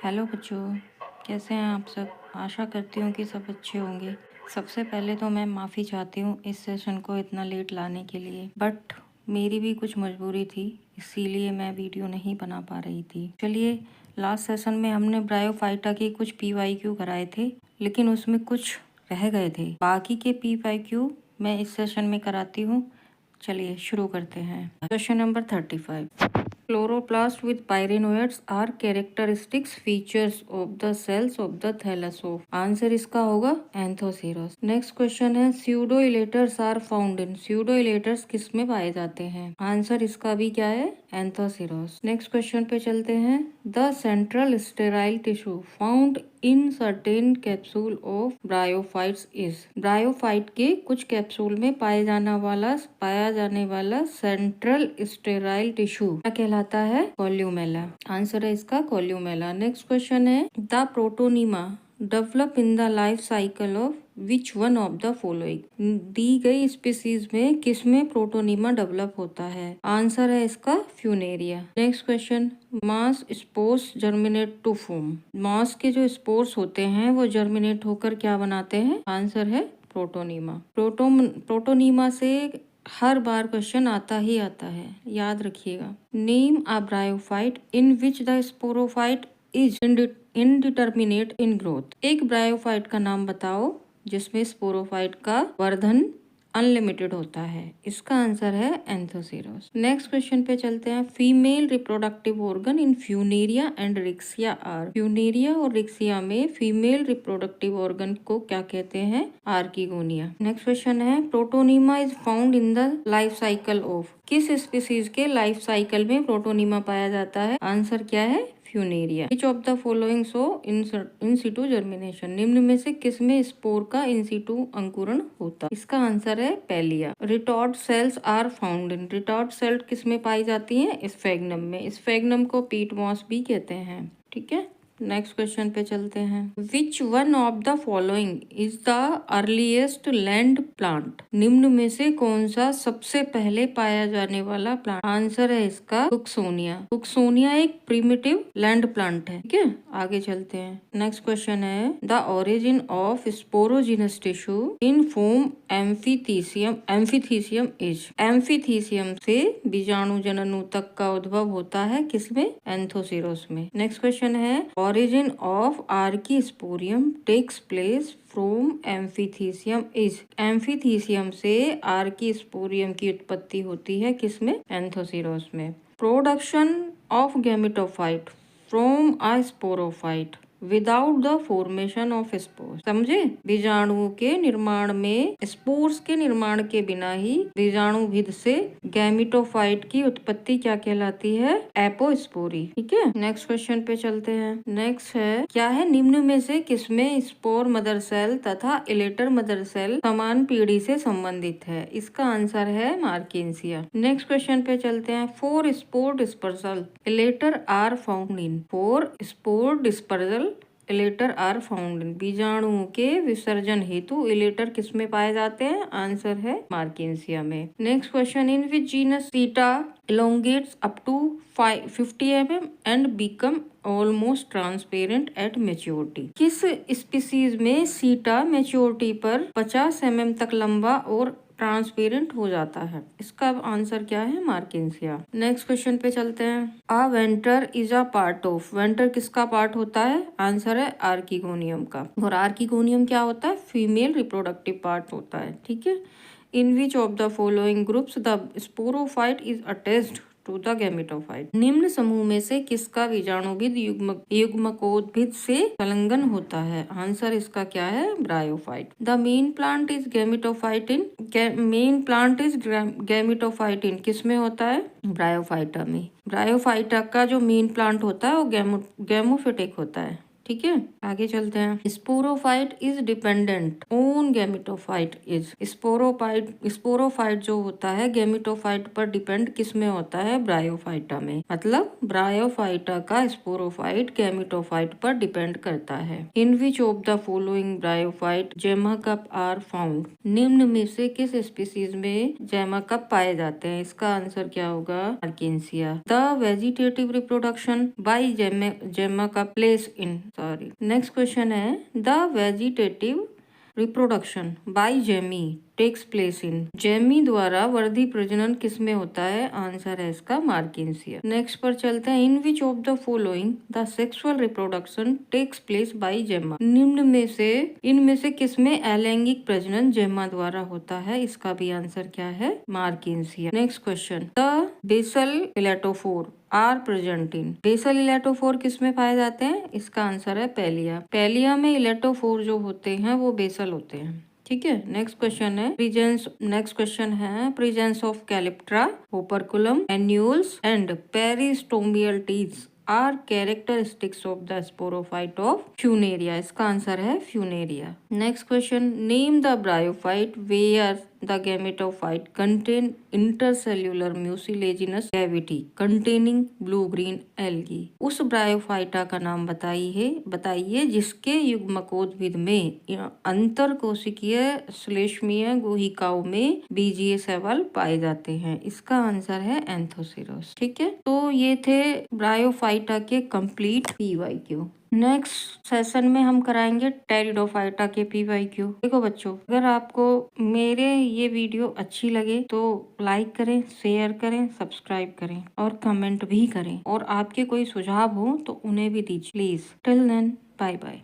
Hello बच्चों, कैसे हैं आप सब। आशा करती हूँ कि सब अच्छे होंगे। सबसे पहले तो मैं माफ़ी चाहती हूँ इस सेशन को इतना लेट लाने के लिए, बट मेरी भी कुछ मजबूरी थी, इसीलिए मैं वीडियो नहीं बना पा रही थी। चलिए, लास्ट सेशन में हमने ब्रायोफाइटा के कुछ PYQ कराए थे, लेकिन उसमें कुछ रह गए थे। बाकी के PYQ मैं इस सेशन में कराती हूँ। चलिए शुरू करते हैं। Question number 35। Chloroplasts with pyrenoids are characteristics features of the cells of the thallus of। Answer इसका होगा एंथोसीरस। नेक्स्ट क्वेश्चन है pseudoelaters are found in। pseudoelaters किस में पाए जाते हैं? आंसर इसका भी क्या है? एंथोसीरस। नेक्स्ट क्वेश्चन पे चलते हैं। The central sterile tissue found in certain capsule of bryophytes is. Bryophyte के कुछ कैप्सूल में पाया जाने वाला सेंट्रल स्टेराइल टिश्यू क्या कहलाता है? कोल्यूमेला। आंसर है इसका कोल्यूमेला। नेक्स्ट क्वेश्चन है the protonema develop in the life cycle of which one of the following. दी गई स्पीसीज में किसमें प्रोटोनीमा डेवलप होता है? आंसर है इसका Funaria. Next question moss spores germinate to form. Moss के जो स्पोर्स होते हैं वो जर्मिनेट होकर क्या बनाते हैं? आंसर है प्रोटोनीमा। प्रोटोनीमा से हर बार क्वेश्चन आता ही आता है, याद रखिएगा। Name a bryophyte in which the sporophyte is indeterminate in growth. एक ब्रायोफाइट का नाम बताओ जिसमें स्पोरोफाइट का वर्धन अनलिमिटेड होता है। इसका आंसर है एंथोसीरस। नेक्स्ट क्वेश्चन पे चलते हैं। Female reproductive organ in Funaria and Riccia are. Funaria और रिक्सिया में फीमेल रिप्रोडक्टिव ऑर्गन को क्या कहते हैं? आर्किगोनिया। नेक्स्ट क्वेश्चन है protonema is found in the life cycle of. किस स्पीसीज के लाइफ साइकिल में प्रोटोनीमा पाया जाता है? आंसर क्या है? Funaria. Which of the following show in situ germination. निम्न में से किसमें स्पोर का इन सिटू अंकुरण होता? इसका आंसर है Pellia. Retort cells are found in. Retort cell किसमें पाई जाती हैं? स्फेग्नम में। स्फेग्नम को पीट मॉस भी कहते हैं। ठीक है, नेक्स्ट क्वेश्चन पे चलते हैं। विच one of the following is the earliest land plant. निम्न में से कौन सा सबसे पहले पाया जाने वाला प्लांट? आंसर है इसका कुक्सोनिया। कुक्सोनिया एक प्रिमिटिव लैंड प्लांट है। ठीक है, आगे चलते हैं। नेक्स्ट क्वेश्चन है the origin of sporogenous tissue in form amphithecium is. Amphithecium से बीजाणु जनन तक का उद्भव होता है किसमें? एंथोसीरोस में। नेक्स्ट क्वेश्चन है origin of आर्कीस्पोरियम takes place from amphithecium is. Amphithecium से आर्कीस्पोरियम की उत्पत्ति होती है किसमें? एंथोसीरोस में। Production of gametophyte from a sporophyte without the formation of spores. समझे? बीजाणुओं के निर्माण में स्पोर्स के निर्माण के बिना ही बीजाणु भिद से गैमेटोफाइट की उत्पत्ति क्या कहलाती है? एपोस्पोरी। ठीक है, नेक्स्ट क्वेश्चन पे चलते हैं। नेक्स्ट है क्या है निम्न में से किसमें स्पोर मदर सेल तथा इलेटर मदर सेल समान पीढ़ी से संबंधित है? इसका आंसर है मार्केंसिया। नेक्स्ट क्वेश्चन पे चलते हैं। For spore dispersal elater are found in. For spore dispersal elater are found in. बीजाणुओं के विसर्जन हेतु इलेटर किसमें पाए जाते हैं? आंसर है मार्केंसिया में। Next question in which genus सीटा elongates up to 50 mm and become almost transparent at maturity। किस स्पीसीज में सीटा मैच्योरिटी पर 50 mm तक लंबा और ट्रांसपेरेंट हो जाता है? इसका आंसर क्या है? मार्केंसिया। नेक्स्ट क्वेश्चन पे चलते हैं। A venter is a part of. Venter किसका पार्ट होता है? आंसर है आर्किगोनियम का। और आर्किगोनियम क्या होता है? फीमेल रिप्रोडक्टिव पार्ट होता है। ठीक है, in which of the following groups the sporophyte is attached to the gametophyte. निम्न समूह में से किसका बीजाणुभिद युग्मकोद्भिद से संलग्न होता है? आंसर इसका क्या है? Bryophyte. The main plant is gametophytic. Main plant is gametophytic किसमें होता है? ब्रायोफाइटा में। ब्रायोफाइटा का जो मेन प्लांट होता है वो गैमोफिटिक होता है। ठीक है, आगे चलते हैं। Sporophyte is dependent on gametophyte is. Sporophyte जो होता है गैमेटोफाइट पर डिपेंड किस में होता है? ब्रायोफाइटा में। मतलब ब्रायोफाइटा का स्पोरोफाइट गैमेटोफाइट पर डिपेंड करता है। In which of the following bryophyte gemma cup are found? निम्न में से किस स्पीसीज में जेमा कप पाए जाते हैं? इसका आंसर क्या होगा? आर्केन्सिया। The vegetative reproduction by gemma cup place in next question है the vegetative reproduction by gemmae takes place in. Gemmae द्वारा वर्धी प्रजनन किस में होता है? आंसर है इसका मार्किंसिया। नेक्स्ट पर चलते हैं। In which of the following the sexual reproduction takes place by gemma? निम्न में से इनमें से किस में अलैंगिक प्रजनन जेमा द्वारा होता है? इसका भी आंसर क्या है? Marchantia. Next question the basal elaterophore are present in. Basal elaterophore किस में पाए जाते हैं? इसका आंसर है पेलिया। पेलिया में इलेटोफोर जो होते हैं वो बेसल होते हैं। ठीक है, नेक्स्ट क्वेश्चन है presence of calyptra, operculum, annulus and peristomial teeth are characteristics of the sporophyte of Funaria. इसका आंसर है Funaria. Next question name the bryophyte where the gametophyte contain intercellular mucilaginous cavity containing blue green algae. उस Bryophyta का नाम बताइए जिसके युग्मकोद्भिद में अंतर कोशिकीय श्लेष्मीय गुहिकाओं में बीजीय शैवाल पाए जाते हैं। इसका आंसर है एंथोसिरोस। ठीक है, तो ये थे ब्रायोफाइटा के कंप्लीट पीवाईक्यू। नेक्स्ट सेशन में हम कराएंगे टेरिडोफाइटा के पीवाईक्यू। देखो बच्चों, अगर आपको मेरे ये वीडियो अच्छी लगे तो लाइक करें, शेयर करें, सब्सक्राइब करें और कमेंट भी करें। और आपके कोई सुझाव हो तो उन्हें भी दीजिए please. Till then, bye bye.